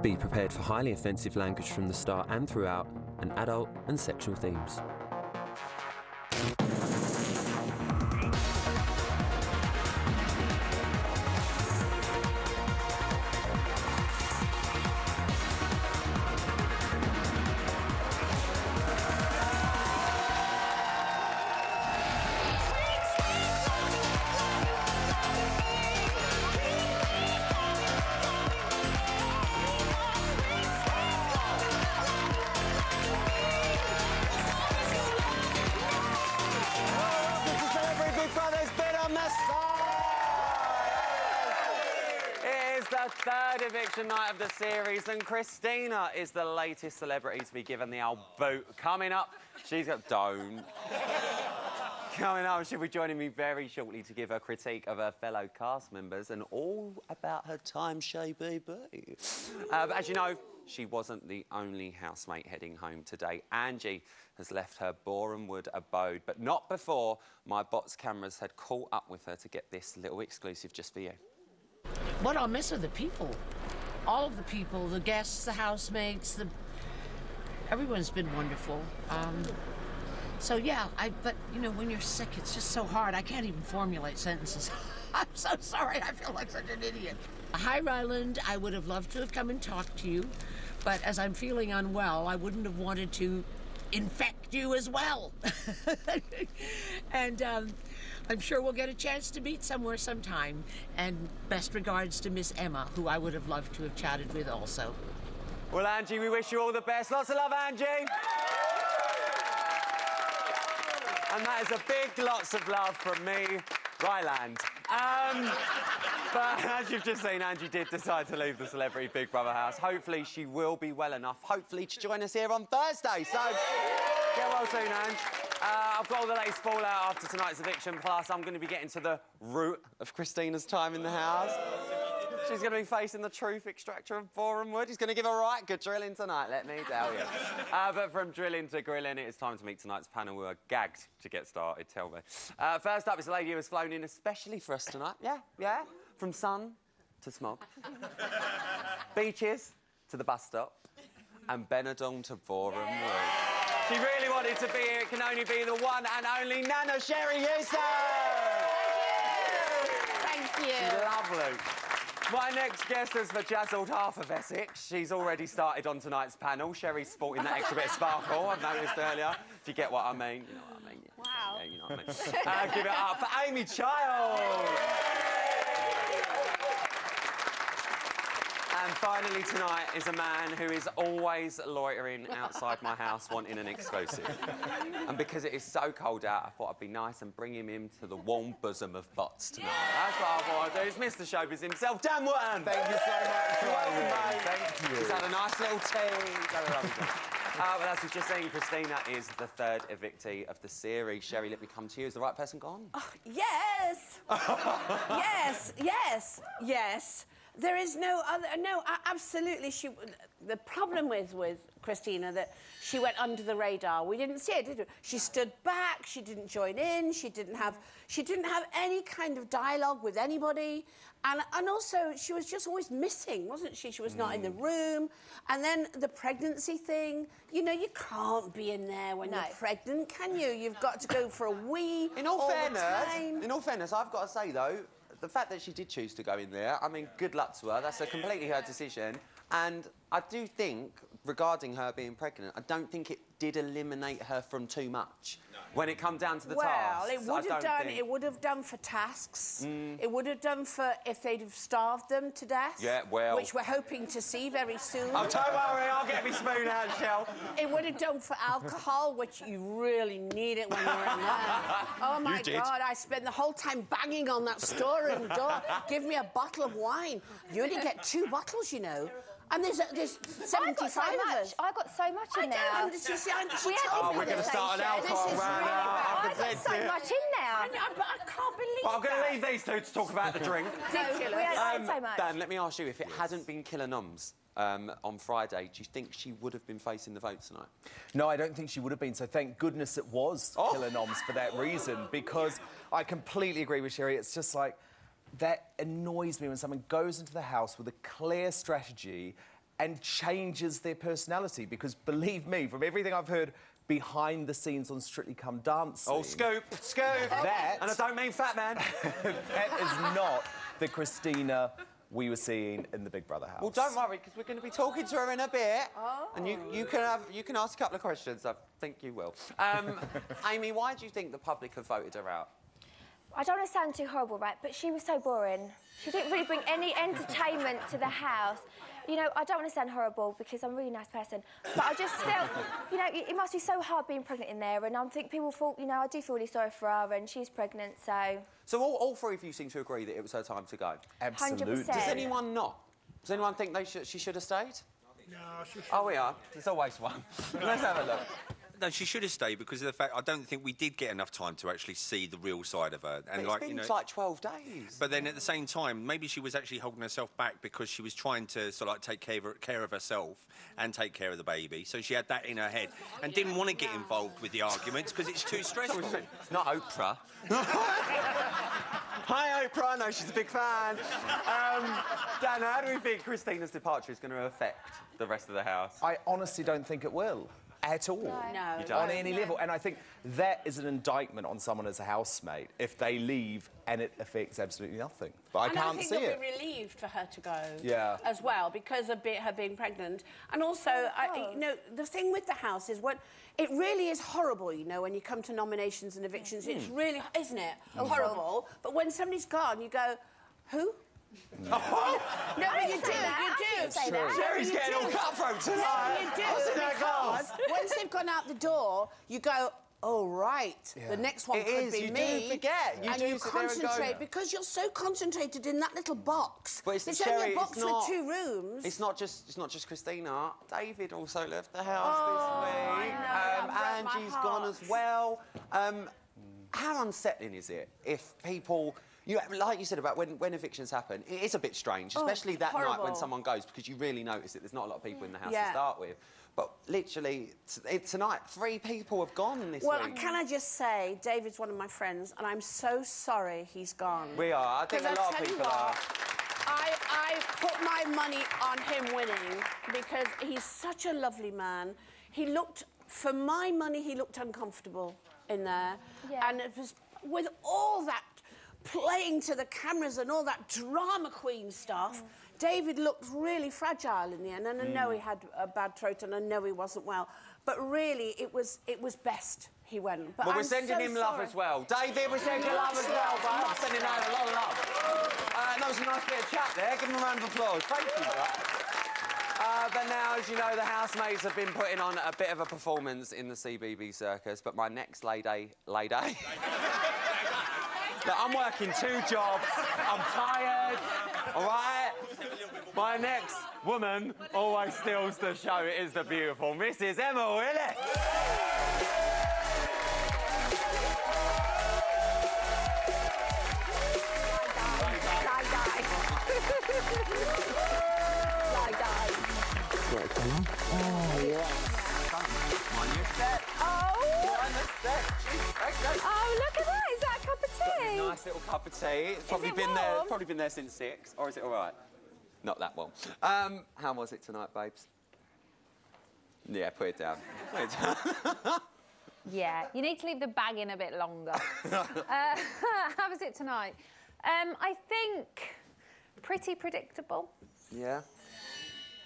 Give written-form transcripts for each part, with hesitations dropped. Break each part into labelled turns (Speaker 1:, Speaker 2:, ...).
Speaker 1: Be prepared for highly offensive language from the start and throughout, and adult and sexual themes.
Speaker 2: Third eviction night of the series, and Christina is the latest celebrity to be given the old boot. Coming up, she's got... Don't. Coming up, she'll be joining me very shortly to give a critique of her fellow cast members and all about her time, Shay BB. But as you know, she wasn't the only housemate heading home today. Angie has left her Borehamwood abode, but not before my bots cameras had caught up with her to get this little exclusive just for you.
Speaker 3: What I'll miss are the people. All of the people, the guests, the housemates, everyone's been wonderful. So yeah, but you know, when you're sick, it's just so hard. I can't even formulate sentences. I'm so sorry, I feel like such an idiot. Hi, Ryland, I would have loved to have come and talked to you, but as I'm feeling unwell, I wouldn't have wanted to infect you as well. And I'm sure we'll get a chance to meet somewhere sometime. And best regards to Miss Emma, who I would have loved to have chatted with also.
Speaker 2: Well, Angie, we wish you all the best. Lots of love, Angie. And that is a big lots of love from me, Ryland. But as you've just seen, Angie did decide to leave the Celebrity Big Brother house. Hopefully she will be well enough, hopefully, to join us here on Thursday. So, get well soon, Ange. I've got all the latest fallout after tonight's eviction, plus I'm going to be getting to the root of Christina's time in the house. She's going to be facing the truth extractor of Borehamwood. He's going to give a right good drilling tonight, let me tell you. But from drilling to grilling, it is time to meet tonight's panel. We are gagged to get started, tell me. First up is a lady who has flown in especially for us tonight. Yeah. From sun to smog. Beaches to the bus stop. And Benidorm to Borehamwood. She really wanted to be here. It can only be the one and only Nana Sherry Yusuf!
Speaker 4: Thank you.
Speaker 2: Lovely. My next guest has vajazzled half of Essex. She's already started on tonight's panel. Sherry's sporting that extra bit of sparkle, I've noticed earlier. If you get what I mean, you know what I mean.
Speaker 4: Wow.
Speaker 2: Yeah, you know what I mean. Give it up for Amy Child. And finally tonight is a man who is always loitering outside my house wanting an exclusive. And because it is so cold out, I thought I'd be nice and bring him into the warm bosom of bots tonight. That's what I thought I'd do. It's Mr. Showbiz himself, Dan Wootton.
Speaker 5: Thank you so much,
Speaker 2: Welcome, mate.
Speaker 5: Thank you.
Speaker 2: He's had a nice little tea. But as we've just seen, Christina is the third evictee of the series. Sherry, let me come to you. Is the right person gone?
Speaker 4: Oh, yes. Yes. There is no other... No, absolutely. The problem with Christina, that she went under the radar. We didn't see it, did we? She stood back. She didn't join in. She didn't have any kind of dialogue with anybody. And also, she was just always missing, wasn't she? She was not in the room. And then the pregnancy thing. You know, you can't be in there when you're pregnant, can you? You've got to go for a wee
Speaker 2: In all fairness, I've got to say, though, the fact that she did choose to go in there, I mean, good luck to her. That's a completely her decision. And I do think, regarding her being pregnant, I don't think it did eliminate her from too much when it come down to the tasks.
Speaker 4: Well, it would have done for tasks. It would have done for if they'd have starved them to death.
Speaker 2: Yeah, well...
Speaker 4: Which we're hoping to see very soon.
Speaker 2: Oh, don't worry, I'll get me spoon out, Shell.
Speaker 4: It would have done for alcohol, which you really need it when you're in there. Oh, my God, I spent the whole time banging on that storeroom door. Give me a bottle of wine. You only get 2 bottles, you know. And there's 75 of us.
Speaker 6: I got so much in there.
Speaker 4: I don't understand. She told me
Speaker 2: we're going to start an alcohol round.
Speaker 6: I got so much in there.
Speaker 4: But I can't believe
Speaker 2: I'm going to leave these two to talk about the drink.
Speaker 4: Ridiculous.
Speaker 6: We had so much.
Speaker 2: Dan, let me ask you, if it hadn't been Killer Noms on Friday, do you think she would have been facing the vote tonight?
Speaker 5: No, I don't think she would have been, so thank goodness it was Killer Noms for that reason, because I completely agree with Sherry. It's just like, that annoys me when someone goes into the house with a clear strategy and changes their personality. Because believe me, from everything I've heard behind the scenes on Strictly Come Dancing...
Speaker 2: Oh, scoop!
Speaker 5: That...
Speaker 2: And I don't mean fat man.
Speaker 5: that is not the Christina we were seeing in the Big Brother house.
Speaker 2: Well, don't worry, because we're going to be talking to her in a bit.
Speaker 4: Oh.
Speaker 2: And you can ask a couple of questions. I think you will. Amy, why do you think the public have voted her out?
Speaker 6: I don't want to sound too horrible, right, but she was so boring. She didn't really bring any entertainment to the house. You know, I don't want to sound horrible because I'm a really nice person, but I just felt, you know, it must be so hard being pregnant in there, and I think people thought, you know, I do feel really sorry for her, and she's pregnant, so...
Speaker 2: So all three of you seem to agree that it was her time to go?
Speaker 5: Absolutely.
Speaker 6: 100%.
Speaker 2: Does anyone not? Does anyone think she should have stayed?
Speaker 7: No, she should.
Speaker 2: Oh, we are. There's always one. Let's have a look.
Speaker 8: No, she should have stayed because of the fact I don't think we did get enough time to actually see the real side of her. And
Speaker 2: But it's been like 12 days.
Speaker 8: But then at the same time, maybe she was actually holding herself back because she was trying to sort of like take care of herself and take care of the baby. So she had that in her head and didn't want to get involved with the arguments because it's too stressful.
Speaker 2: It's not Oprah. Hi, Oprah. I know she's a big fan. Dan, how do we think Christina's departure is going to affect the rest of the house?
Speaker 5: I honestly don't think it will. At all.
Speaker 4: No.
Speaker 2: You don't?
Speaker 5: On any level. And I think that is an indictment on someone as a housemate if they leave and it affects absolutely nothing. But I can't see
Speaker 4: I think
Speaker 5: it.
Speaker 4: they'll be relieved for her to go.
Speaker 5: Yeah.
Speaker 4: As well, because of her being pregnant. And also, you know, the thing with the house is it really is horrible, you know, when you come to nominations and evictions. It's really, isn't it? Horrible. But when somebody's gone, you go, who? No, but you do.
Speaker 6: Say that.
Speaker 2: Sherry's getting all cutthroat tonight.
Speaker 4: No, you do.
Speaker 2: What's in that glass?
Speaker 4: Because once they've gone out the door, you go, oh, right, the next one
Speaker 2: It
Speaker 4: could
Speaker 2: is,
Speaker 4: be
Speaker 2: you
Speaker 4: me.
Speaker 2: do forget. You
Speaker 4: and
Speaker 2: do
Speaker 4: you
Speaker 2: sit there and go-
Speaker 4: concentrate because you're so concentrated in that little box.
Speaker 2: But it's
Speaker 4: only
Speaker 2: Sherry,
Speaker 4: a box
Speaker 2: it's not,
Speaker 4: with 2 rooms.
Speaker 2: It's not just Christina. David also left the house this week.
Speaker 4: I know, that broke my
Speaker 2: Angie's gone
Speaker 4: heart.
Speaker 2: as well. How unsettling is it if people... like you said about when evictions happen, it is a bit strange, especially that night when
Speaker 4: horrible.
Speaker 2: someone goes, because you really notice it. There's not a lot of people in the house
Speaker 4: Yeah.
Speaker 2: to start with. But literally, tonight, 3 people have gone this
Speaker 4: Well,
Speaker 2: week.
Speaker 4: can I just say, David's one of my friends, and I'm so sorry he's gone.
Speaker 2: We are. I think a
Speaker 4: 'Cause
Speaker 2: lot of
Speaker 4: tell you
Speaker 2: people
Speaker 4: what,
Speaker 2: are.
Speaker 4: I put my money on him winning because he's such a lovely man. He looked, for my money, he looked uncomfortable in there.
Speaker 6: Yeah.
Speaker 4: And it was with all that playing to the cameras and all that drama queen stuff, David looked really fragile in the end. And I know he had a bad throat and I know he wasn't well. But really, it was best he went. But
Speaker 2: Well, we're
Speaker 4: I'm
Speaker 2: sending
Speaker 4: so
Speaker 2: him love
Speaker 4: sorry.
Speaker 2: as well. David, we're sending love as well, bud. We're sending out a lot of love. That was a nice bit of chat there. Give him a round of applause. Thank you, bud. But now, as you know, the housemates have been putting on a bit of a performance in the CBB circus. But my next lay-day... Look, I'm working 2 jobs. I'm tired. All right? My next woman always steals the show. It is the beautiful Mrs. Emma Willis.
Speaker 6: Oh, look at that. Is that a cup of tea?
Speaker 2: Nice little cup of tea. It's probably
Speaker 6: it
Speaker 2: been there.
Speaker 6: warm?
Speaker 2: Probably been there since 6. Or is it all right? Not that warm. How was it tonight, babes? Yeah, put it down. Put it down.
Speaker 9: Yeah, you need to leave the bag in a bit longer. How was it tonight? I think pretty predictable.
Speaker 2: Yeah.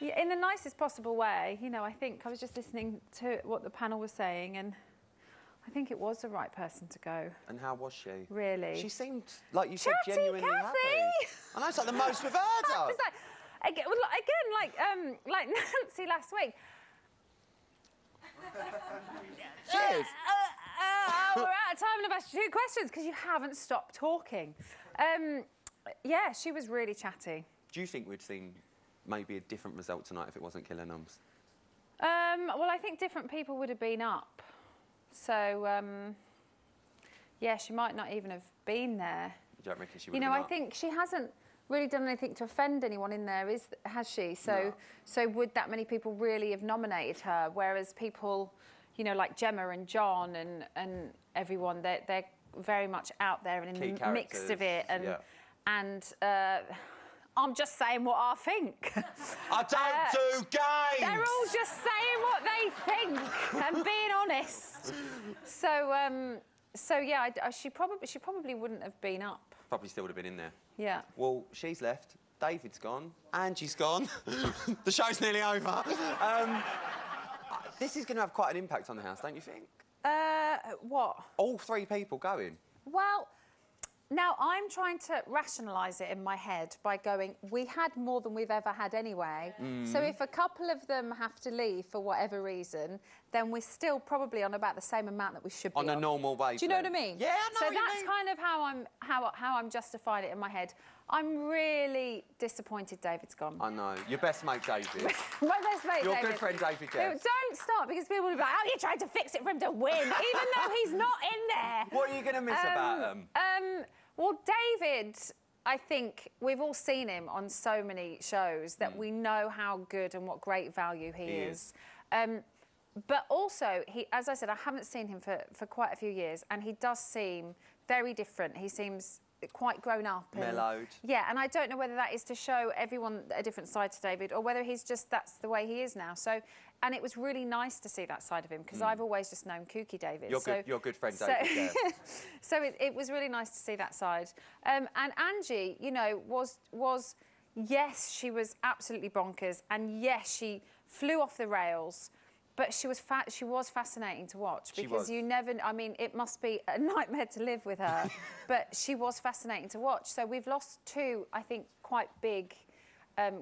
Speaker 9: Yeah, in the nicest possible way. You know, I think I was just listening to what the panel was saying, and I think it was the right person to go.
Speaker 2: And how was she?
Speaker 9: Really?
Speaker 2: She seemed, like you said,
Speaker 9: Chatty
Speaker 2: genuinely
Speaker 9: Cathy!
Speaker 2: happy. I know, it's like the most we've heard
Speaker 9: I
Speaker 2: of.
Speaker 9: was like, like Nancy last week.
Speaker 2: Cheers.
Speaker 9: We're out of time and I've asked you 2 questions because you haven't stopped talking. Yeah, she was really chatty.
Speaker 2: Do you think we'd seen maybe a different result tonight if it wasn't Killer Nums?
Speaker 9: Well, I think different people would have been up. So, yeah, she might not even have been there.
Speaker 2: You don't reckon she would
Speaker 9: You know,
Speaker 2: have
Speaker 9: I
Speaker 2: been up?
Speaker 9: think she hasn't really done anything to offend anyone in there, has she? So,
Speaker 2: No.
Speaker 9: so would that many people really have nominated her? Whereas people, you know, like Gemma and John and everyone, they're very much out there and in
Speaker 2: Key
Speaker 9: the mix of
Speaker 2: characters,
Speaker 9: it. And
Speaker 2: yeah.
Speaker 9: and I'm just saying what I think.
Speaker 5: I don't do games!
Speaker 9: They're all just saying what they think and being honest. So yeah, she probably wouldn't have been up.
Speaker 2: Probably still would have been in there.
Speaker 9: Yeah.
Speaker 2: Well, she's left. David's gone. Angie's gone. The show's nearly over. This is going to have quite an impact on the house, don't you think?
Speaker 9: What?
Speaker 2: All 3 people going.
Speaker 9: Well, now I'm trying to rationalise it in my head by going, we had more than we've ever had anyway. So if a couple of them have to leave for whatever reason, then we're still probably on about the same amount that we should be
Speaker 2: On a normal wavelength.
Speaker 9: Do you know what I mean?
Speaker 2: Yeah, I know
Speaker 9: So
Speaker 2: what you
Speaker 9: that's
Speaker 2: mean.
Speaker 9: kind of how I'm justifying it in my head. I'm really disappointed David's gone.
Speaker 2: I know. Your best mate, David.
Speaker 9: My best mate,
Speaker 2: Your
Speaker 9: David.
Speaker 2: good friend, David
Speaker 9: No,
Speaker 2: Guest.
Speaker 9: don't start, because people will be like, oh, you're trying to fix it for him to win, even though he's not in there.
Speaker 2: What are you going to miss about him?
Speaker 9: Well, David, I think we've all seen him on so many shows that we know how good and what great value he is. But also, as I said, I haven't seen him for quite a few years, and he does seem very different. He seems quite grown up.
Speaker 2: Mellowed.
Speaker 9: Yeah, and I don't know whether that is to show everyone a different side to David, or whether he's just, that's the way he is now. So, and it was really nice to see that side of him, because I've always just known kooky David.
Speaker 2: Your good friend, David Guest.
Speaker 9: So it was really nice to see that side. And Angie, you know, was yes, she was absolutely bonkers, and yes, she flew off the rails. But she was fascinating to watch, because you never... I mean, it must be a nightmare to live with her, but she was fascinating to watch. So we've lost 2, I think, quite big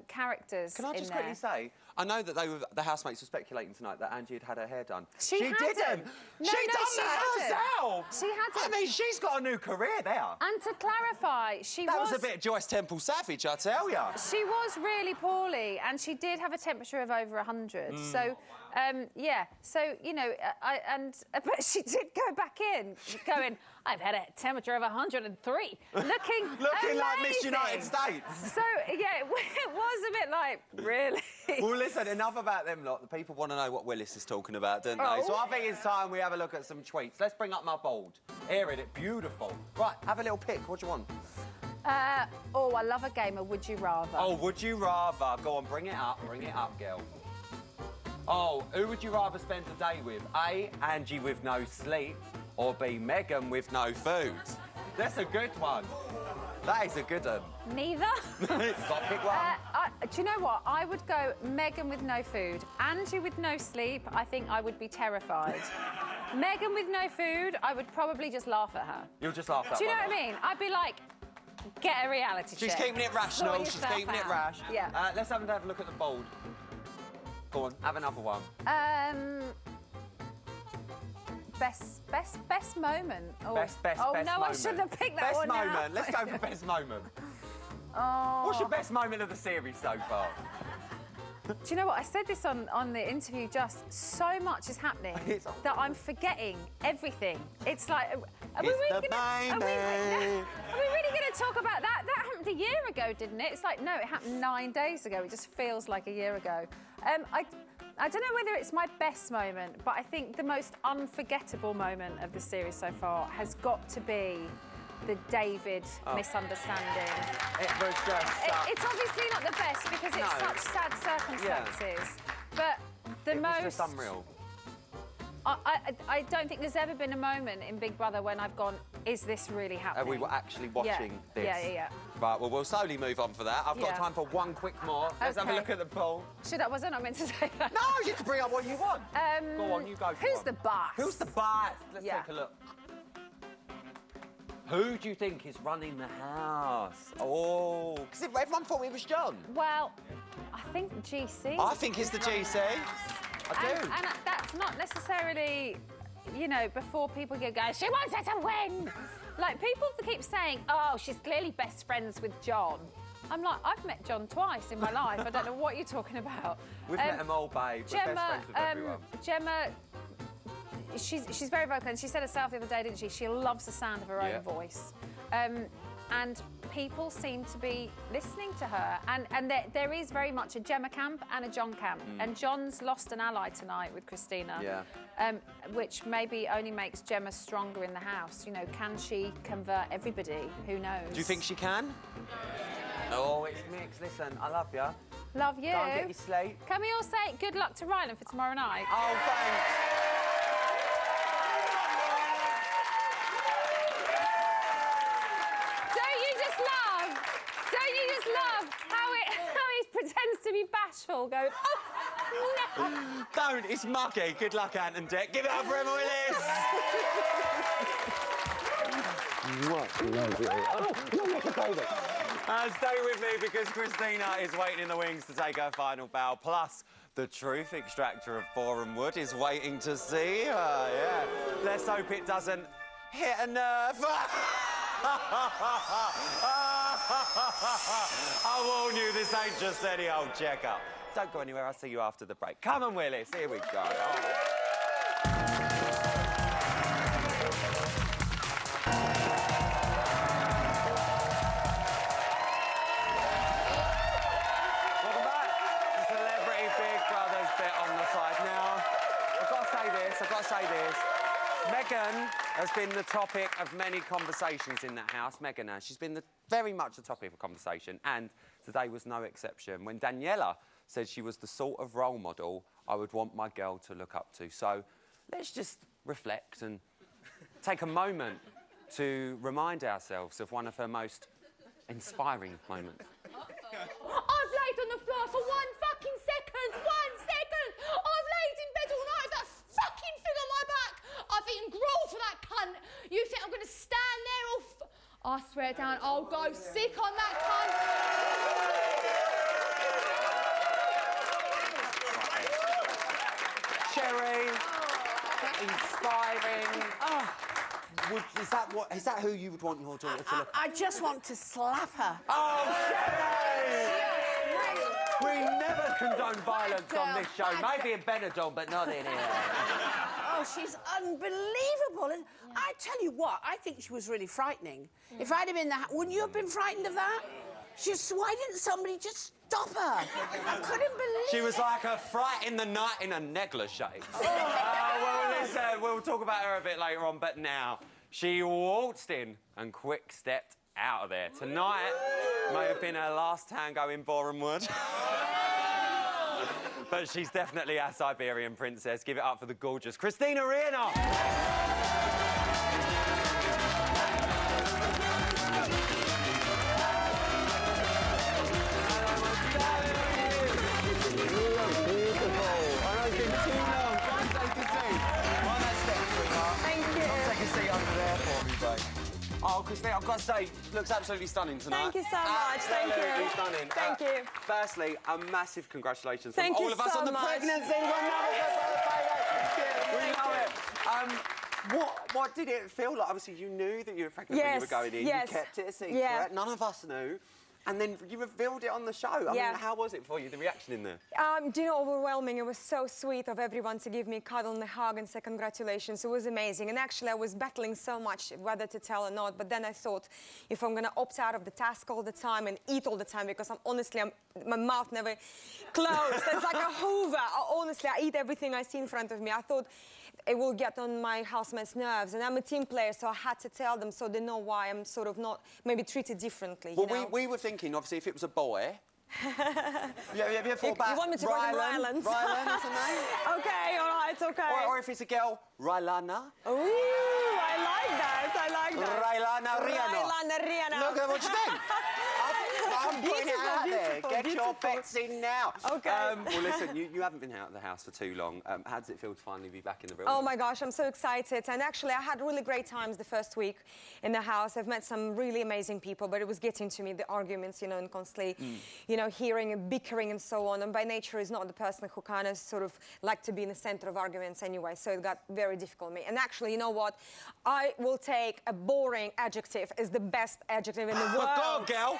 Speaker 9: characters.
Speaker 2: Can I just quickly say, I know that the housemates were speculating tonight that Angie had her hair done.
Speaker 9: She
Speaker 2: didn't.
Speaker 9: No,
Speaker 2: she done
Speaker 9: she
Speaker 2: that
Speaker 9: hadn't.
Speaker 2: herself.
Speaker 9: She hadn't.
Speaker 2: I mean, she's got a new career there.
Speaker 9: And to clarify,
Speaker 2: That was a bit Joyce Temple Savage, I tell ya.
Speaker 9: She was really poorly, and she did have a temperature of over 100. So, yeah. So, you know, but she did go back in, going, I've had a temperature of 103, looking
Speaker 2: like Miss
Speaker 9: amazing.
Speaker 2: United States.
Speaker 9: So, yeah, it was a bit like, really?
Speaker 2: Well, listen, enough about them lot. The people want to know what Willis is talking about, don't they? So I think it's time we have a look at some tweets. Let's bring up my board. Here it is, beautiful. Right, have a little pick. What do you want?
Speaker 9: Oh, I love a game of Would You Rather.
Speaker 2: Oh, would you rather? Go on, bring it up, girl. Oh, who would you rather spend the day with? A, Angie with no sleep, or B, Megan with no food? That's a good one. That is a good one.
Speaker 9: Neither.
Speaker 2: Got to pick one.
Speaker 9: Do you know what? I would go Megan with no food. Angie with no sleep, I think I would be terrified. Megan with no food, I would probably just laugh at her.
Speaker 2: You'll just laugh at
Speaker 9: Do you know
Speaker 2: one
Speaker 9: what I mean? I'd be like, get a reality
Speaker 2: She's
Speaker 9: check.
Speaker 2: keeping it rational.
Speaker 9: Sort
Speaker 2: She's
Speaker 9: yourself
Speaker 2: keeping it
Speaker 9: out.
Speaker 2: rash.
Speaker 9: Yeah.
Speaker 2: Let's have a look at the board. Go on, have another one.
Speaker 9: Best moment. Oh,
Speaker 2: Best
Speaker 9: oh
Speaker 2: moment.
Speaker 9: no, I shouldn't have picked that
Speaker 2: best
Speaker 9: one
Speaker 2: moment.
Speaker 9: now.
Speaker 2: Let's go for best moment.
Speaker 9: Oh.
Speaker 2: What's your best moment of the series so far?
Speaker 9: Do you know what? I said this on the interview just. So much is happening that I'm forgetting everything. It's like, are we really going to talk about that? That happened a year ago, didn't it? It's like, no, it happened 9 days ago. It just feels like a year ago. I don't know whether it's my best moment, but I think the most unforgettable moment of the series so far has got to be the David misunderstanding.
Speaker 2: It was just...
Speaker 9: It's obviously not the best because it's such sad circumstances, but the
Speaker 2: it
Speaker 9: most...
Speaker 2: was just unreal.
Speaker 9: I don't think there's ever been a moment in Big Brother when I've gone, is this really happening?
Speaker 2: We were actually watching this.
Speaker 9: Yeah.
Speaker 2: Right, well, we'll slowly move on for that. I've got time for one quick more. Let's have a look at the poll.
Speaker 9: Wasn't I meant to say that?
Speaker 2: No, you can bring up what you want. Go on, you go for
Speaker 9: Who's
Speaker 2: one.
Speaker 9: the boss?
Speaker 2: Who's the boss? Let's take a look. Who do you think is running the house? Oh, because everyone thought it was John.
Speaker 9: Well, I think GC.
Speaker 2: I think it's the GC. I do.
Speaker 9: And that's not necessarily, you know, before people get going, she wants her to win. Like, people keep saying, oh, she's clearly best friends with John. I'm like, I've met John twice in my life. I don't know what you're talking about.
Speaker 2: We've met them all, babe. We're best friends with everyone.
Speaker 9: Gemma, she's very vocal, and she said herself the other day, didn't she? She loves the sound of her own voice. And people seem to be listening to her. And there is very much a Gemma camp and a John camp. And John's lost an ally tonight with Christina. Which maybe only makes Gemma stronger in the house. You know, can she convert everybody? Who knows?
Speaker 2: Do you think she can? Oh, it's mixed. Listen, I love you.
Speaker 9: Love you.
Speaker 2: Go and get your slate.
Speaker 9: Can we all say good luck to Ryland for tomorrow night?
Speaker 2: Oh, thanks.
Speaker 9: Don't you just love how he pretends to be bashful, going, oh, no.
Speaker 2: Don't, it's mucky. Good luck, Ant and Dec. Give it up for Emma Willis. Stay with me because Christina is waiting in the wings to take her final bow. Plus, the truth extractor of Boreham Wood is waiting to see her. Yeah. Let's hope it doesn't hit a nerve. I warn you, this ain't just any old checkup. Don't go anywhere. I'll see you after the break. Come on, Willis. Here we go. Oh. I've got to say this. Meghan has been the topic of many conversations in that house. Meghan has. She's been very much the topic of conversation, and today was no exception. When Daniela said she was the sort of role model I would want my girl to look up to. So let's just reflect and take a moment to remind ourselves of one of her most inspiring moments.
Speaker 7: I've laid on the floor for 1 fucking second. 1 second. I've laid in bed all night with that fucking thing on my back. I've eaten gruel for that cunt. You think I'm going to stand there or... I swear down, I'll go sick on that cunt.
Speaker 2: Cherry, inspiring. Is that who you would want your daughter to look at?
Speaker 4: I just want to slap her.
Speaker 2: Oh, Cherry! We never condone violence on this show. Maybe in Benidorm, but not in here.
Speaker 4: Oh, she's unbelievable. I tell you what, I think she was really frightening. If I'd have been there, wouldn't you have been frightened of that? Why didn't somebody just stop her? I couldn't believe
Speaker 2: She was like a fright in the night in a negligee. Well, listen, we'll talk about her a bit later on, but now she waltzed in and quick-stepped out of there. Tonight may have been her last tango in Boreham Wood. But she's definitely our Siberian princess. Give it up for the gorgeous Christina Rihanna. Oh, Christina, I've got to say, looks absolutely stunning tonight.
Speaker 10: Thank you so much. Thank you.
Speaker 2: Absolutely stunning.
Speaker 10: Thank you.
Speaker 2: Firstly, a massive congratulations
Speaker 10: Thank
Speaker 2: from
Speaker 10: you
Speaker 2: all of us
Speaker 10: so
Speaker 2: on the
Speaker 10: much.
Speaker 2: pregnancy. We love it. What did it feel like? Obviously, you knew that you were pregnant when you were going in.
Speaker 10: Yes.
Speaker 2: You kept it a secret.
Speaker 10: Yeah.
Speaker 2: None of us knew. And then you revealed it on the show. I mean, how was it for you, the reaction in there?
Speaker 10: Do you know, overwhelming. It was so sweet of everyone to give me a cuddle and a hug and say congratulations. It was amazing. And actually, I was battling so much whether to tell or not. But then I thought, if I'm going to opt out of the task all the time and eat all the time, because my mouth never closed. It's like a Hoover. Honestly, I eat everything I see in front of me. I thought it will get on my housemates' nerves. And I'm a team player, so I had to tell them so they know why I'm sort of not maybe treated differently.
Speaker 2: Well,
Speaker 10: you know?
Speaker 2: we were thinking, obviously, if it was a boy... Have you ever thought about
Speaker 10: you want me to call him
Speaker 2: Rylan
Speaker 10: Ryland?
Speaker 2: is a name?
Speaker 10: Okay, all right, okay.
Speaker 2: Or if it's a girl, Rylana.
Speaker 10: Ooh, I like that.
Speaker 2: Rylana Rihanna.
Speaker 10: Rylana Rihanna.
Speaker 2: Look at what you think. I'm putting it out there. Get your bets in now.
Speaker 10: Okay.
Speaker 2: Well, listen, you haven't been out of the house for too long. How does it feel to finally be back in the building?
Speaker 10: Oh, my gosh, I'm so excited. And actually, I had really great times the first week in the house. I've met some really amazing people, but it was getting to me, the arguments, you know, and constantly, you know, hearing and bickering and so on. And by nature is not the person who kind of sort of like to be in the center of arguments anyway. So it got very difficult for me. And actually, you know what? I will take a boring adjective as the best adjective in the world.
Speaker 2: Go on, girl.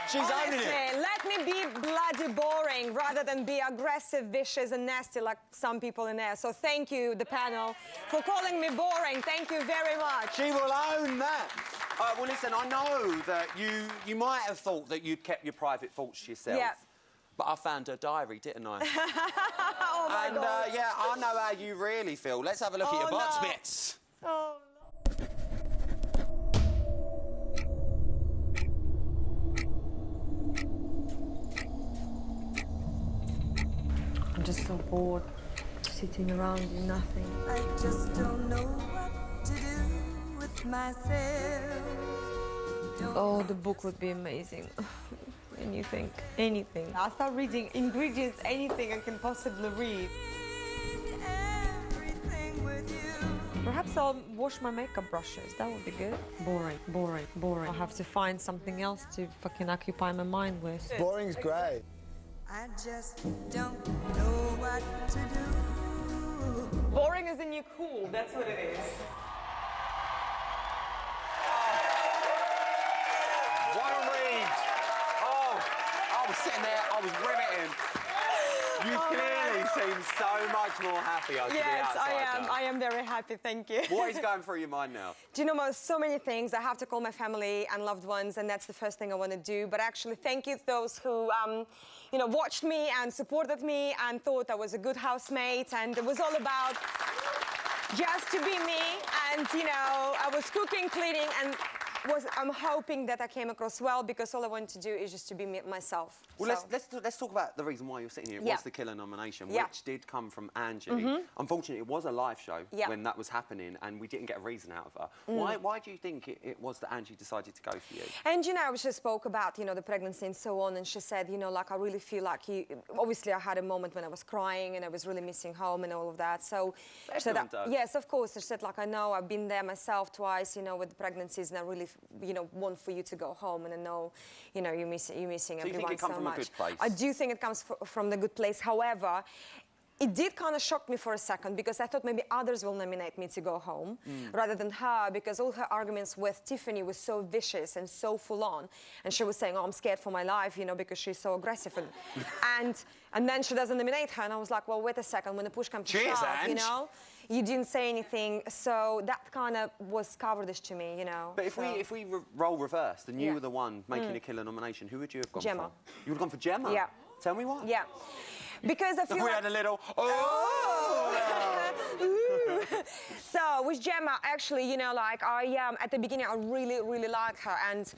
Speaker 2: She's owning it.
Speaker 10: Let me be bloody boring rather than be aggressive, vicious, and nasty like some people in there. So thank you, the panel, for calling me boring. Thank you very much.
Speaker 2: She will own that. Well, listen, I know that you might have thought that you'd kept your private thoughts to yourself.
Speaker 10: Yeah.
Speaker 2: But I found her diary, didn't I?
Speaker 10: Oh, my God.
Speaker 2: Yeah, I know how you really feel. Let's have a look at your butt bits.
Speaker 10: Oh, no. just so bored, sitting around doing nothing.
Speaker 11: I just don't know what to do with myself.
Speaker 10: Oh, the book would be amazing. Anything, anything. I'll start reading ingredients, anything I can possibly read. Perhaps I'll wash my makeup brushes. That would be good. Boring, boring, boring. I'll have to find something else to fucking occupy my mind with.
Speaker 12: Boring's great.
Speaker 11: I just don't know what to do.
Speaker 10: Boring is the new cool, that's what it is.
Speaker 2: What a read! Oh, I was sitting there, I was riveting. You clearly seem so much more happier to be outside.
Speaker 10: I am very happy, thank you.
Speaker 2: What is going through your mind now?
Speaker 10: Do you know, so many things. I have to call my family and loved ones, and that's the first thing I want to do. But actually, thank you to those who, you know, watched me and supported me and thought I was a good housemate. And it was all about just to be me. And, you know, I was cooking, cleaning, and I'm hoping that I came across well, because all I want to do is just to be myself.
Speaker 2: Well, let's talk about the reason why you're sitting here. It was the Killer nomination, which did come from Angie. Unfortunately, it was a live show when that was happening, and we didn't get a reason out of her. Why do you think it was that Angie decided to go for you?
Speaker 10: And, you know, she spoke about, you know, the pregnancy and so on, and she said, you know, like, I really feel like obviously I had a moment when I was crying and I was really missing home and all of that. So she said, yes, of course. She said, like, I know I've been there myself twice, you know, with the pregnancies, and I really, you know, want for you to go home, and I know, you know, you're missing everyone so much.
Speaker 2: Do you think it comes from a good place?
Speaker 10: I do think it comes from the good place. However, it did kind of shock me for a second, because I thought maybe others will nominate me to go home rather than her, because all her arguments with Tiffany was so vicious and so full on. And she was saying, oh, I'm scared for my life, you know, because she's so aggressive. And then she doesn't nominate her. And I was like, well, wait a second, when the push comes to shove, you know, you didn't say anything. So that kind of was cowardice to me, you know.
Speaker 2: But if we roll reversed and you were the one making a Killer nomination, who would you have gone
Speaker 10: Gemma.
Speaker 2: for? You would have gone for Gemma?
Speaker 10: Yeah.
Speaker 2: Tell me why.
Speaker 10: Yeah. Because I feel
Speaker 2: we had a little,
Speaker 10: So with Gemma, actually, you know, like, at the beginning, I really, really liked her. And,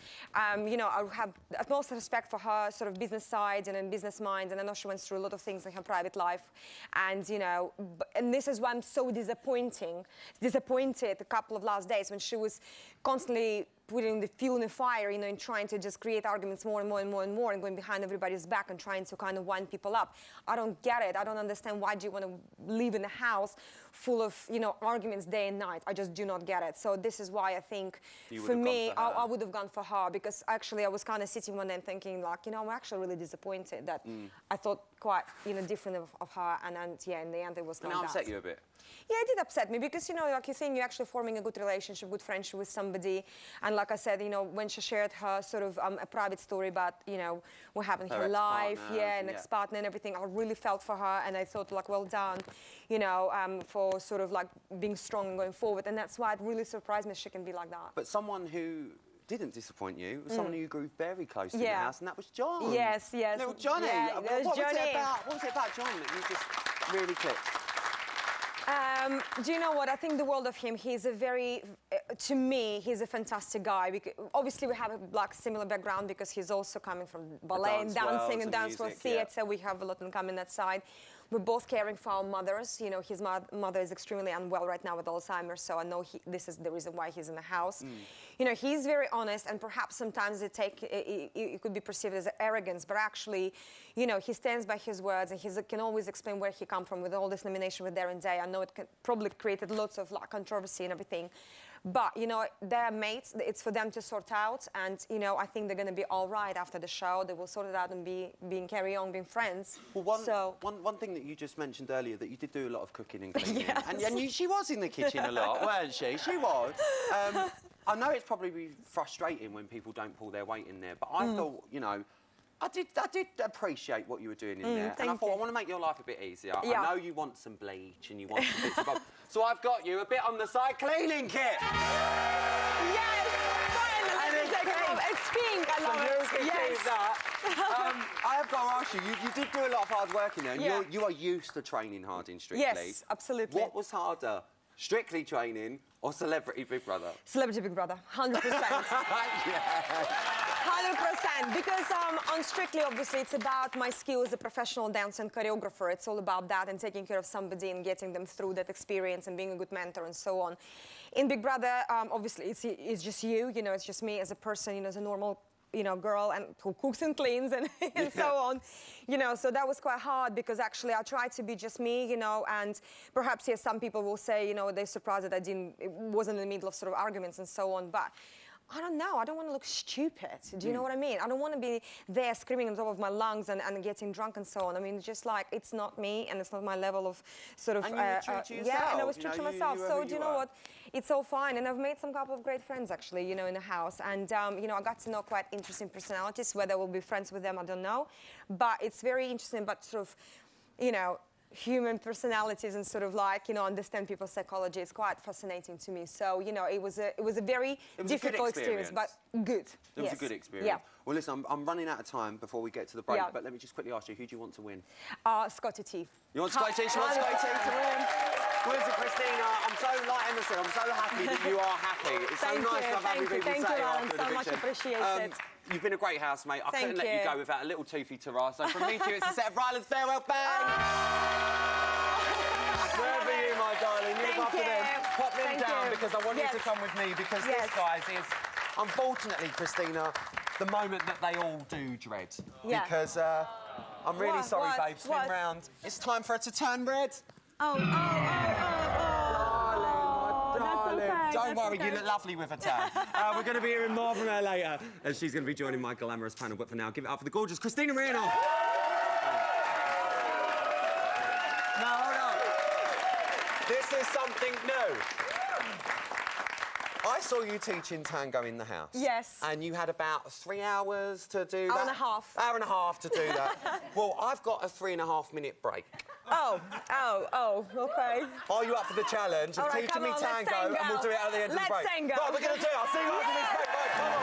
Speaker 10: you know, I have utmost respect for her sort of business side and business mind. And I know she went through a lot of things in her private life. And, you know, and this is why I'm so disappointed a couple of last days, when she was constantly putting the fuel in the fire, you know, and trying to just create arguments more and more and more and more, and going behind everybody's back and trying to kind of wind people up. I don't get it. I don't understand, why do you want to live in a house full of, you know, arguments day and night? I just do not get it. So this is why I think, for me, I would have gone for her, because actually I was kind of sitting one day and thinking, like, you know, I'm actually really disappointed that I thought quite, you know, different of her, and yeah, in the end it was not that.
Speaker 2: And that upset you a bit?
Speaker 10: Yeah, it did upset me, because, you know, like, you think you're actually forming a good relationship, good friendship with somebody. And like I said, you know, when she shared her sort of a private story about, you know, what happened in her life, and ex-partner and everything, I really felt for her, and I thought, like, well done, you know, for sort of, like, being strong and going forward. And that's why it really surprised me she can be like that.
Speaker 2: But someone who didn't disappoint you was someone who you grew very close to in the house, and that was John.
Speaker 10: Yes.
Speaker 2: Little Johnny.
Speaker 10: Yeah,
Speaker 2: what was it about John that you just really clicked?
Speaker 10: Do you know what? I think the world of him, he's a very, to me, he's a fantastic guy. Because obviously, we have a like similar background, because he's also coming from ballet and dancing and dance for theatre. We have a lot in common that side. We're both caring for our mothers. You know, his mother is extremely unwell right now with Alzheimer's, so I know this is the reason why he's in the house. You know, he's very honest, and perhaps sometimes it could be perceived as arrogance, but actually, you know, he stands by his words, and he can always explain where he come from with all this nomination with Darren Day. I know it probably created lots of like controversy and everything. But, you know, they're mates. It's for them to sort out. And, you know, I think they're going to be all right after the show. They will sort it out and carry on being friends.
Speaker 2: Well, one thing that you just mentioned earlier, that you did do a lot of cooking and cleaning. And she was in the kitchen a lot, weren't she? She was. I know it's probably frustrating when people don't pull their weight in there, but I thought, you know, I did appreciate what you were doing in there. And I thought, I want to make your life a bit easier.
Speaker 10: Yeah.
Speaker 2: I know you want some bleach and you want some bits of bobs. So I've got you a bit on the side cleaning kit.
Speaker 10: Yes! Finally! It's pink. I love it.
Speaker 2: Yes. That. I have got to ask you, you did do a lot of hard work in there, and you are used to training hard in Strictly.
Speaker 10: Yes, absolutely.
Speaker 2: What was harder, Strictly training or Celebrity Big Brother?
Speaker 10: Celebrity Big Brother, 100%.
Speaker 2: Yeah.
Speaker 10: 100%. Because on Strictly, obviously, it's about my skill as a professional dancer and choreographer. It's all about that and taking care of somebody and getting them through that experience and being a good mentor and so on. In Big Brother, obviously, it's just you know, it's just me as a person, you know, as a normal, you know, girl and who cooks and cleans and, and so on, you know, so that was quite hard because actually I tried to be just me, you know, and perhaps, yes, some people will say, you know, they're surprised that it wasn't in the middle of sort of arguments and so on, but I don't know, I don't want to look stupid, do you know what I mean? I don't want to be there screaming on top of my lungs and getting drunk and so on. I mean, just like, it's not me and it's not my level of sort of...
Speaker 2: And you were true to yourself.
Speaker 10: Yeah, and I was true to myself,
Speaker 2: you
Speaker 10: so do you know what? It's all fine, and I've made some couple of great friends, actually, you know, in the house, and, you know, I got to know quite interesting personalities. Whether we'll be friends with them, I don't know, but it's very interesting, but sort of, you know, human personalities and sort of like, you know, understand people's psychology. It's quite fascinating to me. So, you know, it was a very difficult experience, but good.
Speaker 2: It was a good experience.
Speaker 10: Yeah.
Speaker 2: Well, listen, I'm running out of time before we get to the break,
Speaker 10: Yeah.
Speaker 2: but let me just quickly ask you, who do you want to win?
Speaker 10: Scotty T.
Speaker 2: You want Scotty T? She wants Scotty T to win. Well, listen, Christina, I'm so, like Emma said, I'm so happy that you are happy. It's so nice to have happy people say
Speaker 10: Thank you, Alan.
Speaker 2: after
Speaker 10: So
Speaker 2: an
Speaker 10: much
Speaker 2: eviction.
Speaker 10: appreciated.
Speaker 2: You've been a great housemate. I couldn't let you
Speaker 10: you.
Speaker 2: go without a little toothy ta-ra. So from me to you, it's a set of Ryland's farewell bang. Wherever you, my darling. You look after them. Pop them down because I want you to come with me because this, guys, is, unfortunately, Christina, the moment that they all do dread.
Speaker 10: Yeah.
Speaker 2: Because I'm really sorry, babe. Spin round. It's time for her to turn red. Don't worry, you look lovely with a tan. We're going to be hearing more from her later, and she's going to be joining my glamorous panel. But for now, give it up for the gorgeous Christina Rianoff. No, hold on. This is something new. I saw you teaching tango in the house.
Speaker 10: Yes.
Speaker 2: And you had about 3 hours to do that.
Speaker 10: Hour and a half.
Speaker 2: Hour and a half to do that. Well, I've got a 3.5-minute break.
Speaker 10: Okay.
Speaker 2: Are you up for the challenge of teaching me tango, and we'll do it at the end of the break?
Speaker 10: Let's tango.
Speaker 2: Right, we're going to do it. I'll see you after this break. Right, come on.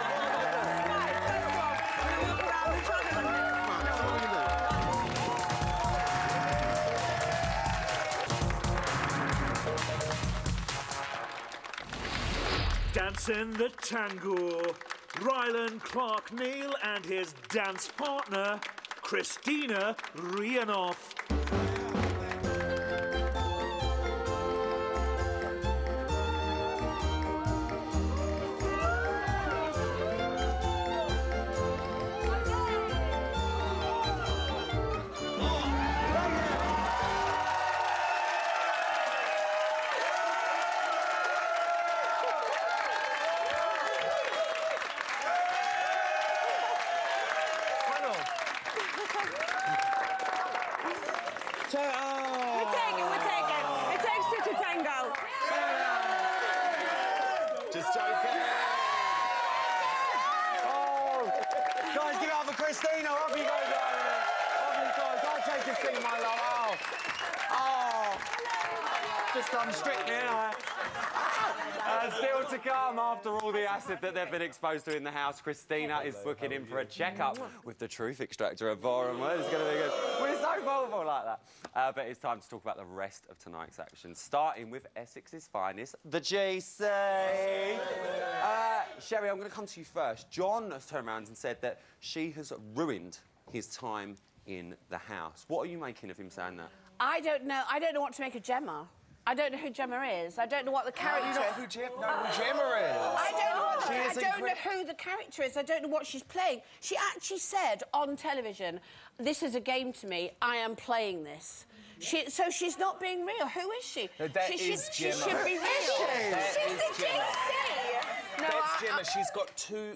Speaker 12: Dancing the tango, Ryland Clark Neal and his dance partner, Christina Rianoff.
Speaker 10: We take it. It takes two to tango.
Speaker 2: Just joking. Oh, guys, give it up for Christina. Off you go, darling. Off you go. Don't take your seat, my love. Oh. Just done Strictly, anyway. Still to come, after all the acid that they've been exposed to in the house, Christina is booking in for a checkup with the truth extractor at Boreham. Well, it's going to be good. We're so vulnerable like that. But it's time to talk about the rest of tonight's action, starting with Essex's finest, the GC. Sherry, I'm going to come to you first. John has turned around and said that she has ruined his time in the house. What are you making of him saying that?
Speaker 4: I don't know. I don't know what to make of Gemma. I don't know who Gemma is. I don't know what the character is.
Speaker 5: You know who Gemma is?
Speaker 4: I don't know who the character is. I don't know what she's playing. She actually said on television, "This is a game to me. I am playing this." So she's not being real. Who is she?
Speaker 5: No,
Speaker 4: she should be real.
Speaker 5: She's
Speaker 4: the GC.
Speaker 5: That's Gemma. She's got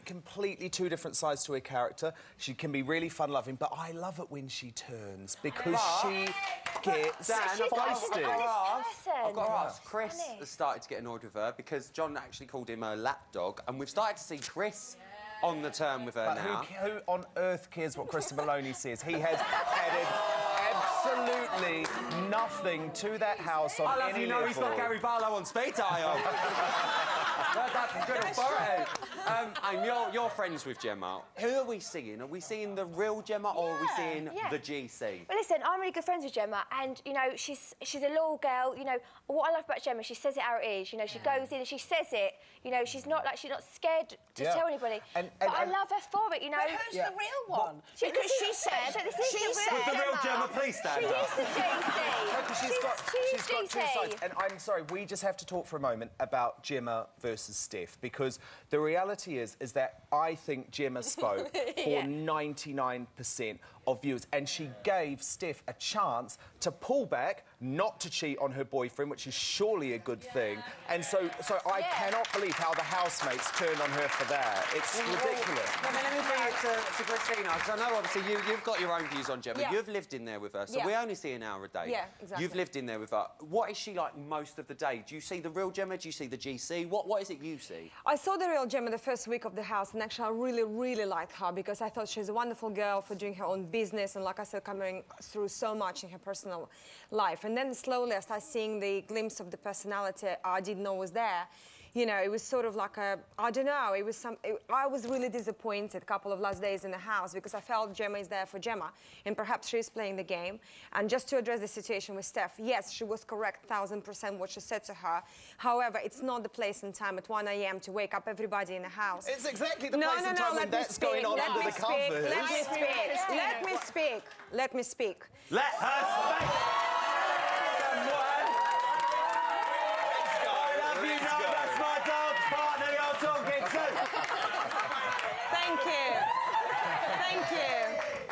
Speaker 5: completely two different sides to her character. She can be really fun-loving, but I love it when she turns because she gets feisty.
Speaker 2: I've got to ask. Chris has started to get annoyed with her because John actually called him a lapdog, and we've started to see Chris on the turn with her
Speaker 5: but
Speaker 2: now.
Speaker 5: Who on earth cares what Christopher Maloney says? He has added absolutely nothing to that house on
Speaker 2: I love
Speaker 5: any
Speaker 2: you know
Speaker 5: level.
Speaker 2: he's got Gary Barlow on speed dial. That's good authority. And you're friends with Gemma. Who are we seeing? Are we seeing the real Gemma or are we seeing the GC?
Speaker 6: Well, listen, I'm really good friends with Gemma, and you know she's a loyal girl. You know what I love about Gemma, she says it how it is. You know, she goes in and she says it. You know, she's not scared to tell anybody. But I love her for it. You know.
Speaker 4: But who's the real one? Because she said.
Speaker 2: Would the real Gemma please stand up?
Speaker 6: She's the GC.
Speaker 5: No, 'cause she's got two sides. And I'm sorry, we just have to talk for a moment about Gemma versus Steph, because the reality is that I think Gemma spoke for 99% of viewers, and she gave Steph a chance to pull back, not to cheat on her boyfriend, which is surely a good thing. And so I cannot believe how the housemates turned on her for that. It's ridiculous.
Speaker 2: Well, then let me bring it to Christina, because I know obviously you've got your own views on Gemma.
Speaker 10: Yeah.
Speaker 2: You've lived in there with her, so we only see an hour a day.
Speaker 10: Yeah, exactly.
Speaker 2: You've lived in there with her. What is she like most of the day? Do you see the real Gemma? Do you see the GC? What is it you see?
Speaker 10: I saw the real Gemma the first week of the house, and actually I really, really liked her because I thought she's a wonderful girl for doing her own business and, like I said, coming through so much in her personal life. And then slowly I started seeing the glimpse of the personality I didn't know was there. You know, it was sort of like I don't know, I was really disappointed a couple of last days in the house because I felt Gemma is there for Gemma, and perhaps she's playing the game. And just to address the situation with Steph, yes, she was correct 1000% what she said to her. However, it's not the place and time at 1 a.m. to wake up everybody in the house.
Speaker 5: It's exactly the place and time when that's going on under the covers.
Speaker 10: Let me speak. Let me speak.
Speaker 2: Let her speak!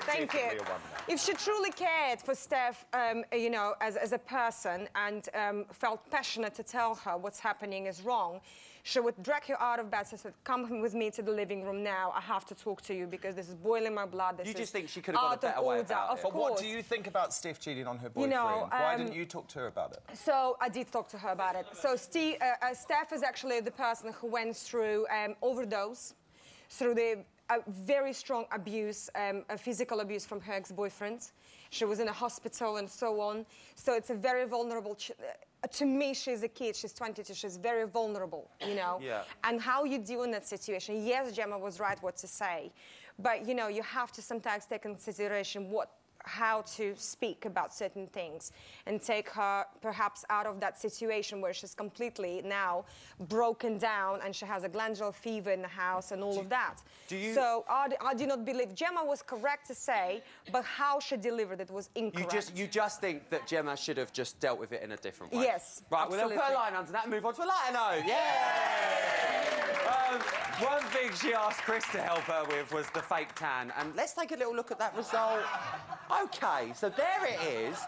Speaker 10: Thank you. If she truly cared for Steph, you know, as a person and felt passionate to tell her what's happening is wrong, she would drag you out of bed and said, come with me to the living room now. I have to talk to you because this is boiling my blood.
Speaker 2: You just think she could have got a better way about it?
Speaker 5: But what do you think about Steph cheating on her boyfriend?
Speaker 10: You know,
Speaker 5: why didn't you talk to her about it?
Speaker 10: So I did talk to her about it. So Steph is actually the person who went through overdose, through the very strong abuse, physical abuse from her ex-boyfriend. She was in a hospital and so on. So it's a very vulnerable... to me, she's a kid. She's 22. She's very vulnerable, you know?
Speaker 2: Yeah.
Speaker 10: And how you deal in that situation. Yes, Gemma was right what to say. But, you know, you have to sometimes take into consideration how to speak about certain things and take her perhaps out of that situation where she's completely now broken down and she has a glandular fever in the house and all of that. So I do not believe Gemma was correct to say, but how she delivered it was incorrect.
Speaker 2: You just think that Gemma should have just dealt with it in a different way?
Speaker 10: Yes,
Speaker 2: Right,
Speaker 10: absolutely.
Speaker 2: we'll put a line under that and move on to a lighter note. Yeah! One thing she asked Chris to help her with was the fake tan, and let's take a little look at that result. OK, so there it is.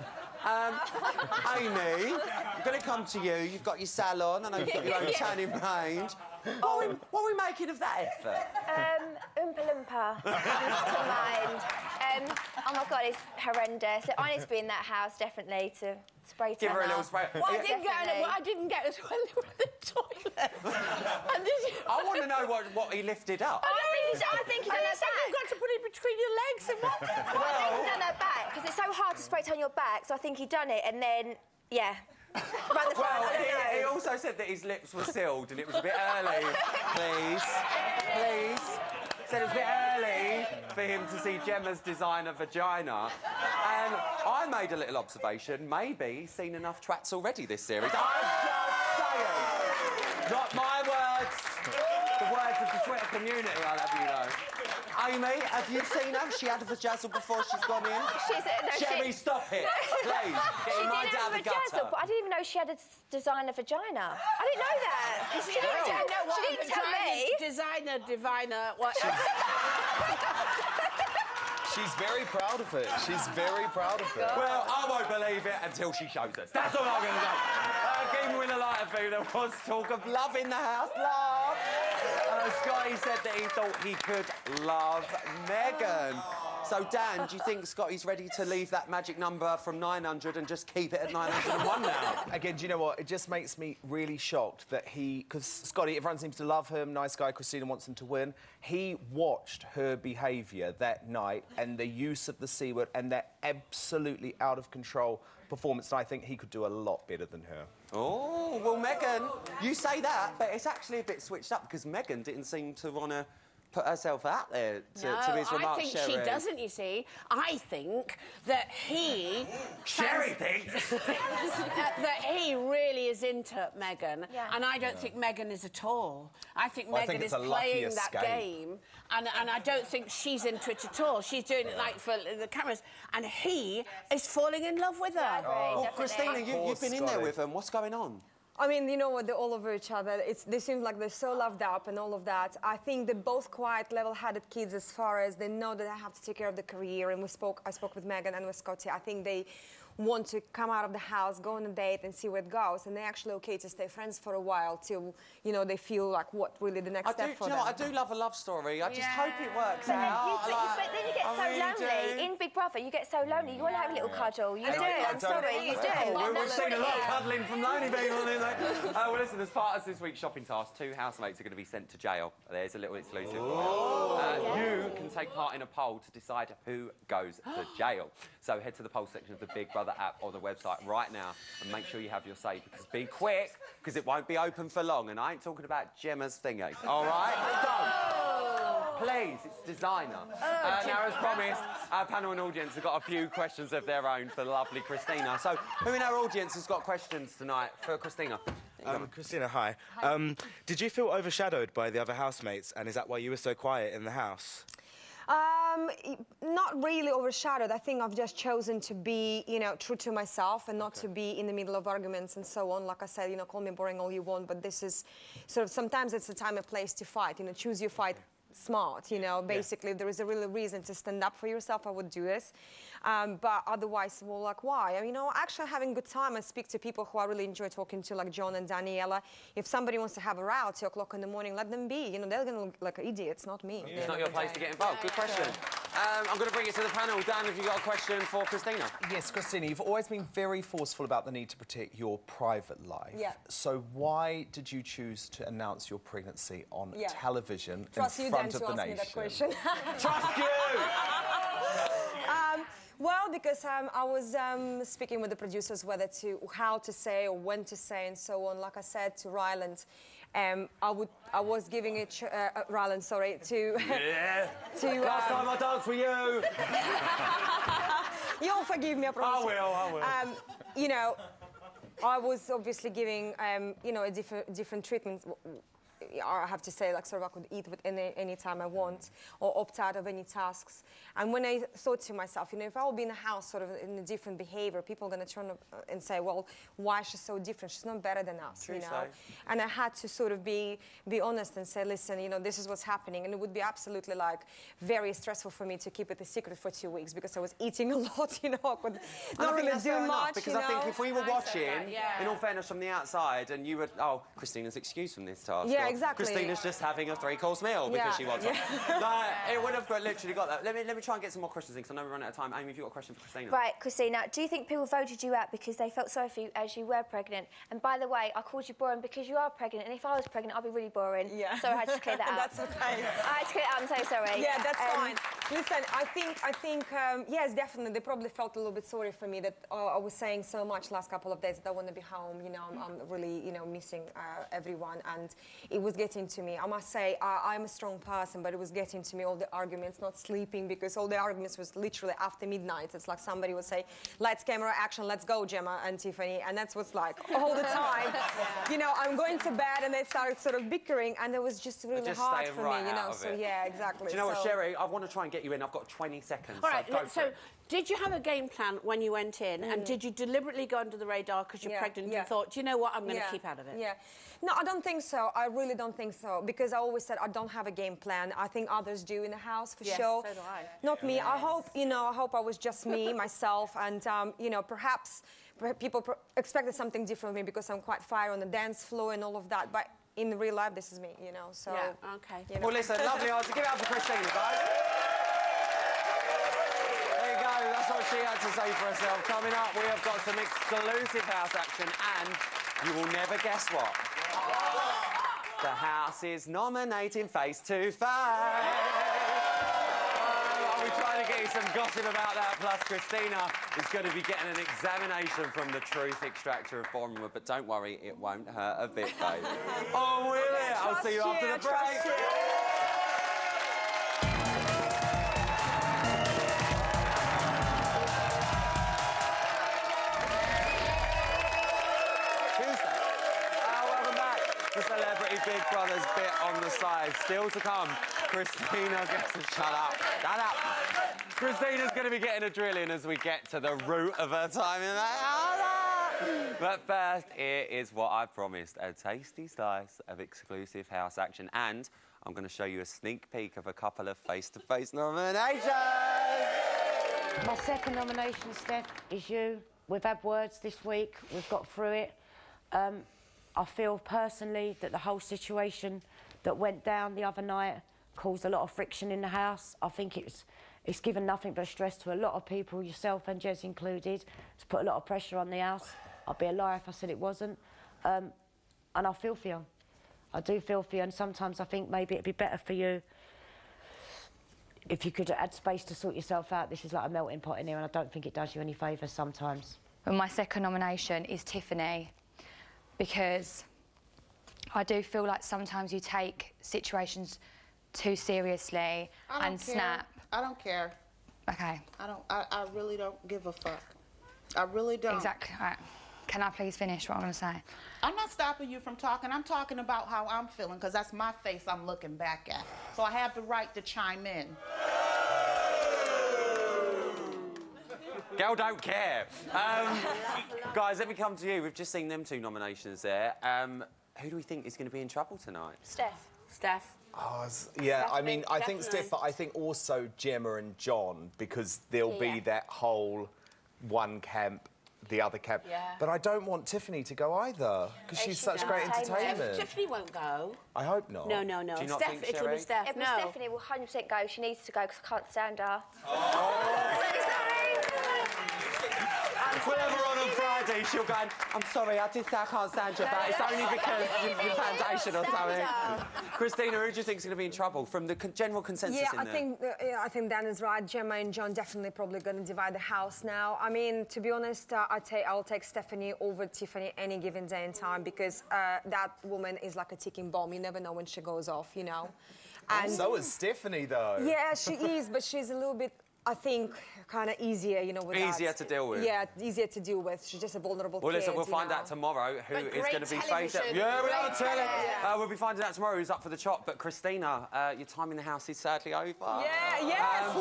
Speaker 2: Amy, I'm going to come to you. You've got your salon, I know you've got your own tanning range. What are we making of that effort?
Speaker 6: Oompa Loompa comes to mind. Oh my God, it's horrendous. I need to be in that house definitely to spray tan.
Speaker 2: Give her a little spray.
Speaker 4: Well, I didn't get as well in the toilet.
Speaker 2: I want to know what he lifted up.
Speaker 6: I think he done her back.
Speaker 4: You've got to put it between your legs and what?
Speaker 6: I think he done her back because it's so hard to spray tan your back. So I think he done it and then run the front.
Speaker 2: He also said that his lips were sealed and it was a bit early. Please. Said it was a bit early for him to see Gemma's designer vagina. And I made a little observation. Maybe he's seen enough twats already this series. I'm just saying. Not my words. The words of the Twitter community, I'll have you know. Amy, have you seen her? She had a vajazzle before she's gone in. Sherry, stop it. Please. Get your mind out of the gutter.
Speaker 6: But I didn't even know she had a designer vagina. I didn't know that. She didn't tell me.
Speaker 4: Designer, diviner, what?
Speaker 5: She's very proud of it. She's very proud of it.
Speaker 2: Well, I won't believe it until she shows us. That's all I'm going to say. Even with a lighter food, there was talk of love in the house. Love. Scotty said that he thought he could love Meghan. So, Dan, do you think Scotty's ready to leave that magic number from 900 and just keep it at 901 now?
Speaker 5: Again, do you know what? It just makes me really shocked that because Scotty, everyone seems to love him, nice guy, Christina wants him to win. He watched her behaviour that night and the use of the C word and that absolutely out of control performance, and I think he could do a lot better than her.
Speaker 2: Oh, well, Megan, you say that, but it's actually a bit switched up because Megan didn't seem to want to put herself out there to his remarks,
Speaker 4: I think
Speaker 2: Sherry.
Speaker 4: she doesn't, you see. I think that he...
Speaker 2: Sherry thinks!
Speaker 4: that he really is into Meghan,
Speaker 6: Yeah.
Speaker 4: and I don't think Meghan is at all. I think
Speaker 5: Well, I
Speaker 4: Meghan
Speaker 5: think it's
Speaker 4: is
Speaker 5: a lucky
Speaker 4: playing that
Speaker 5: escape.
Speaker 4: game, and I don't think she's into it at all. She's doing it, like, for the cameras, and he is falling in love with her.
Speaker 6: I agree,
Speaker 2: Oh,
Speaker 6: definitely.
Speaker 2: Christina, you've been in there
Speaker 5: Scotty.
Speaker 2: with them. What's going on?
Speaker 10: I mean, you know what, they're all over each other. They seem like they're so loved up and all of that. I think they're both quite level-headed kids as far as they know that they have to take care of the career. And I spoke with Meghan and with Scotty. I think they want to come out of the house, go on a date and see where it goes. And they're actually okay to stay friends for a while till, you know, they feel like what really the next step for them.
Speaker 2: I do love a love story. I just hope it works
Speaker 6: But then,
Speaker 2: out.
Speaker 6: but then you get
Speaker 2: I
Speaker 6: so
Speaker 2: really
Speaker 6: lonely.
Speaker 2: do.
Speaker 6: In Big Brother, you get so lonely. You want to have a little cuddle. You do.
Speaker 5: I
Speaker 6: I'm sorry, you do.
Speaker 2: Oh, we've
Speaker 6: That's
Speaker 2: seen
Speaker 6: what
Speaker 2: a
Speaker 6: it
Speaker 2: lot
Speaker 6: is.
Speaker 2: of cuddling from lonely people. Well, listen, as part of this week's shopping task, 2 housemates are going to be sent to jail. There's a little exclusive. You can take part in a poll to decide who goes to jail. So head to the poll section of the Big Brother app or the website right now and make sure you have your say, because be quick, because it won't be open for long. And I ain't talking about Gemma's thingy, all right? Don't. Please, it's designer. Now, as promised, our panel and audience have got a few questions of their own for the lovely Christina. So, who in our audience has got questions tonight for Christina?
Speaker 13: Christina, hi. Did you feel overshadowed by the other housemates, and is that why you were so quiet in the house?
Speaker 10: Not really overshadowed. I think I've just chosen to be, you know, true to myself and not to be in the middle of arguments and so on. Like I said, you know, call me boring all you want, but this is sort of, sometimes it's a time and place to fight. You know, choose your fight smart, you know. Basically, if there is a real reason to stand up for yourself, I would do this. But otherwise, well, like, why? I mean, you know, actually having a good time. I speak to people who I really enjoy talking to, like John and Daniela. If somebody wants to have a row at 2 o'clock in the morning, let them be. You know, they're going to look like idiots, not me.
Speaker 2: It's not your place to get involved. Good question. I'm going to bring it to the panel. Dan, have you got a question for Christina?
Speaker 5: Yes, Christina, you've always been very forceful about the need to protect your private life.
Speaker 10: Yeah.
Speaker 5: So why did you choose to announce your pregnancy on television
Speaker 10: Trust
Speaker 5: in
Speaker 10: you,
Speaker 5: front
Speaker 10: Dan,
Speaker 5: of
Speaker 10: to
Speaker 5: the
Speaker 10: ask me
Speaker 5: nation?
Speaker 10: that question.
Speaker 2: Trust you!
Speaker 10: Well, because I was speaking with the producers how to say or when to say and so on. Like I said to Ryland, I was giving it Ryland, sorry, to
Speaker 2: Last time I danced with you.
Speaker 10: You'll forgive me, I promise.
Speaker 2: I will.
Speaker 10: You know, I was obviously giving you know, a different treatment. I have to say, like, sort of I could eat with any time I want or opt out of any tasks. And when I thought to myself, you know, if I will be in a house sort of in a different behavior, people are going to turn up and say, well, why is she so different? She's not better than us, you know? And I had to sort of be honest and say, listen, you know, this is what's happening. And it would be absolutely, like, very stressful for me to keep it a secret for 2 weeks because I was eating a lot, you know, I could not really do much,
Speaker 2: because
Speaker 10: you know?
Speaker 2: I think if we were watching, in all fairness, from the outside, and you were, oh, Christina's excused from this task.
Speaker 10: Yeah,
Speaker 2: or,
Speaker 10: exactly.
Speaker 2: Christina's just having a 3-course meal because she wants one. Like, it would have literally got that. Let me try and get some more questions in, because I know we're running out of time. Amy, have you got a question for Christina?
Speaker 6: Right, Christina, do you think people voted you out because they felt sorry for you as you were pregnant? And by the way, I called you boring because you are pregnant, and if I was pregnant, I'd be really boring.
Speaker 10: Yeah.
Speaker 6: So I had to clear that out.
Speaker 10: That's okay.
Speaker 6: I had to clear it out, I'm so sorry.
Speaker 10: Yeah, that's fine. Listen, I think yes, definitely, they probably felt a little bit sorry for me that I was saying so much last couple of days that I want to be home, you know, I'm really, you know, missing everyone, and it was getting to me. I must say, I'm a strong person, but it was getting to me, all the arguments, not sleeping, because all the arguments was literally after midnight. It's like somebody would say, lights, camera, action, let's go, Gemma and Tiffany, and that's what's like all the time. You know, I'm going to bed, and they started sort of bickering, and it was just really hard for me, you know, so yeah, exactly.
Speaker 2: Do you know what, Sherry? I want to try and get you in. I've got 20 seconds.
Speaker 4: All right,
Speaker 2: so
Speaker 4: did you have a game plan when you went in, and did you deliberately go under the radar because you're pregnant and thought, do you know what, I'm going to keep out of it?
Speaker 10: Yeah. No, I don't think so. I really don't think so, because I always said I don't have a game plan. I think others do in the house, for sure.
Speaker 4: So do I.
Speaker 10: Not me. I hope, you know, I was just me, myself, and, you know, perhaps people expected something different from me because I'm quite fire on the dance floor and all of that, but in real life, this is me, you know, so...
Speaker 4: Yeah, okay.
Speaker 10: You know.
Speaker 2: Well, listen, lovely answer. Give it up for Christina, guys. what she had to say for herself. Coming up, we have got some exclusive house action, and you will never guess what. The house is nominating face to face. I'll be trying to get you some gossip about that. Plus, Christina is going to be getting an examination from the truth extractor of Bournemouth. But don't worry, it won't hurt a bit, babe. Oh, will it? I'll see you after the break. The Celebrity Big Brother's bit on the side. Still to come, Christina gets to shut up. Shut up. Christina's going to be getting a drill in as we get to the root of her time in the house. But first, here is what I promised, a tasty slice of exclusive house action. And I'm going to show you a sneak peek of a couple of face-to-face nominations.
Speaker 14: My second nomination, Steph, is you. We've had words this week. We've got through it. I feel personally that the whole situation that went down the other night caused a lot of friction in the house. I think it's given nothing but stress to a lot of people, yourself and Jez included. It's put a lot of pressure on the house. I'd be a liar if I said it wasn't. And I feel for you. I do feel for you, and sometimes I think maybe it'd be better for you if you could add space to sort yourself out. This is like a melting pot in here, and I don't think it does you any favours sometimes.
Speaker 15: Well, my second nomination is Tiffany, because I do feel like sometimes you take situations too seriously and snap.
Speaker 16: I don't care.
Speaker 15: Okay.
Speaker 16: I really don't give a fuck. I really don't.
Speaker 15: Exactly. Right. Can I please finish what I'm going to say?
Speaker 16: I'm not stopping you from talking. I'm talking about how I'm feeling, because that's my face I'm looking back at. So I have the right to chime in.
Speaker 2: Girl don't care. Guys, let me come to you. We've just seen them two nominations there. Who do we think is going to be in trouble tonight?
Speaker 4: Steph. Steph.
Speaker 5: Oh, yeah, I mean, I think
Speaker 4: definitely.
Speaker 5: Steph, but I think also Gemma and John, because there'll be that whole one camp, the other camp.
Speaker 4: Yeah.
Speaker 5: But I don't want Tiffany to go either, because she's such great entertainment.
Speaker 4: Tiffany won't go.
Speaker 5: I hope not.
Speaker 4: No, no, no.
Speaker 5: Do you not
Speaker 4: Steph,
Speaker 5: think,
Speaker 4: it'll be Steph.
Speaker 6: It was
Speaker 4: No.
Speaker 6: Stephanie will 100% go. She needs to go because I can't stand her.
Speaker 2: If we're ever on Friday, she'll go, I'm sorry, I did say I can't stand you, but it's only because your foundation or something. Christina, who do you think is going to be in trouble from the general consensus in there?
Speaker 10: I think Dan is right. Gemma and John definitely probably going to divide the house now. I mean, to be honest, I'll take Stephanie over Tiffany any given day and time, because that woman is like a ticking bomb. You never know when she goes off, you know.
Speaker 5: And so is Stephanie, though.
Speaker 10: Yeah, she is, but she's a little bit, I think, kind of easier, you know, with
Speaker 2: Easier to deal with.
Speaker 10: Yeah, easier to deal with. She's just a vulnerable
Speaker 2: Well,
Speaker 10: kid,
Speaker 2: listen, we'll
Speaker 10: you
Speaker 2: find
Speaker 10: know.
Speaker 2: out tomorrow who
Speaker 10: But
Speaker 2: is
Speaker 10: great
Speaker 2: going to be faced up.
Speaker 10: television.
Speaker 2: Yeah, we'll
Speaker 10: Great
Speaker 2: tell it.
Speaker 10: television.
Speaker 2: We'll be finding out tomorrow who's up for the chop. But Christina, your time in the house is sadly over.
Speaker 10: Yeah, yes,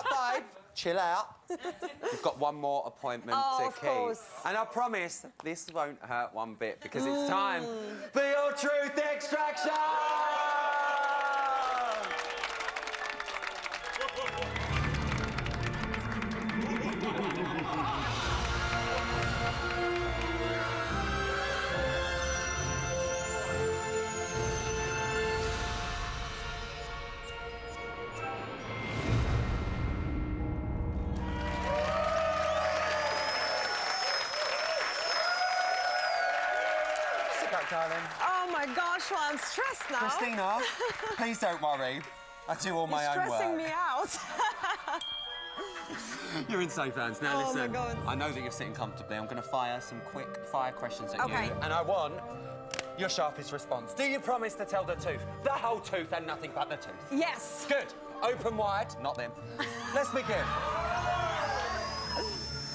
Speaker 2: Babe, chill out. We've got one more appointment to
Speaker 10: of
Speaker 2: keep.
Speaker 10: course.
Speaker 2: And I promise this won't hurt one bit, because it's time for your truth extraction! Darling.
Speaker 10: Oh my gosh, well, I'm stressed now.
Speaker 2: Christina, please don't worry. I do all my own
Speaker 10: You're
Speaker 2: work.
Speaker 10: stressing me out.
Speaker 2: You're in safe hands. Now
Speaker 10: Oh, my
Speaker 2: listen,
Speaker 10: God.
Speaker 2: I know that you're sitting comfortably. I'm going to fire some quick fire questions at
Speaker 10: Okay.
Speaker 2: you. And I want your sharpest response. Do you promise to tell the truth? The whole truth and nothing but the truth?
Speaker 10: Yes.
Speaker 2: Good. Open wide. Not them. Let's begin.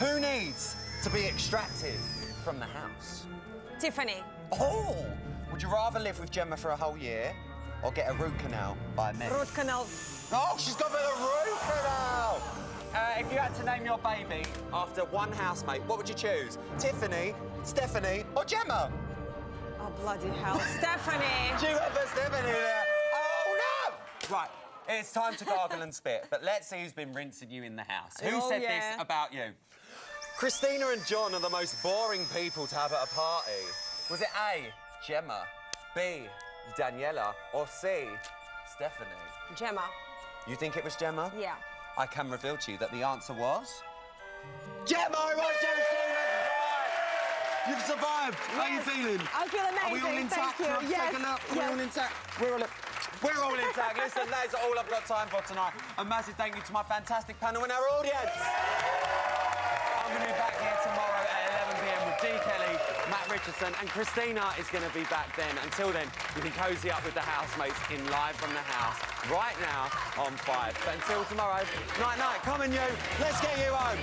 Speaker 2: Who needs to be extracted from the house?
Speaker 10: Tiffany.
Speaker 2: Oh! Would you rather live with Gemma for a whole year or get a root canal by me?
Speaker 10: Root canal.
Speaker 2: Oh, she's gone for the root canal! If you had to name your baby after one housemate, what would you choose? Tiffany, Stephanie, or Gemma?
Speaker 10: Oh, bloody hell. Stephanie.
Speaker 2: Do you have a Stephanie there? Oh, no! Right, it's time to gargle and spit, but let's see who's been rinsing you in the house. Who
Speaker 10: Oh,
Speaker 2: said
Speaker 10: yeah.
Speaker 2: this about you? Christina and John are the most boring people to have at a party. Was it A, Gemma, B, Daniela, or C, Stephanie?
Speaker 10: Gemma.
Speaker 2: You think it was Gemma?
Speaker 10: Yeah.
Speaker 2: I can reveal to you that the answer was...
Speaker 17: Gemma, it was Gemma Stevens! You've survived. How are you feeling?
Speaker 10: I feel amazing.
Speaker 17: Are we all intact?
Speaker 10: Thank you. Yes.
Speaker 17: Take a look. Are we all intact?
Speaker 2: We're all intact. Listen, that is all I've got time for tonight. A massive thank you to my fantastic panel and our audience. I'm going to be back here tomorrow at 11 p.m. with Dee Kelly, Matt Richardson, and Christina is going to be back then. Until then, you can cozy up with the housemates in Live from the House right now on 5. But until tomorrow, night-night, come on you. Let's get you home.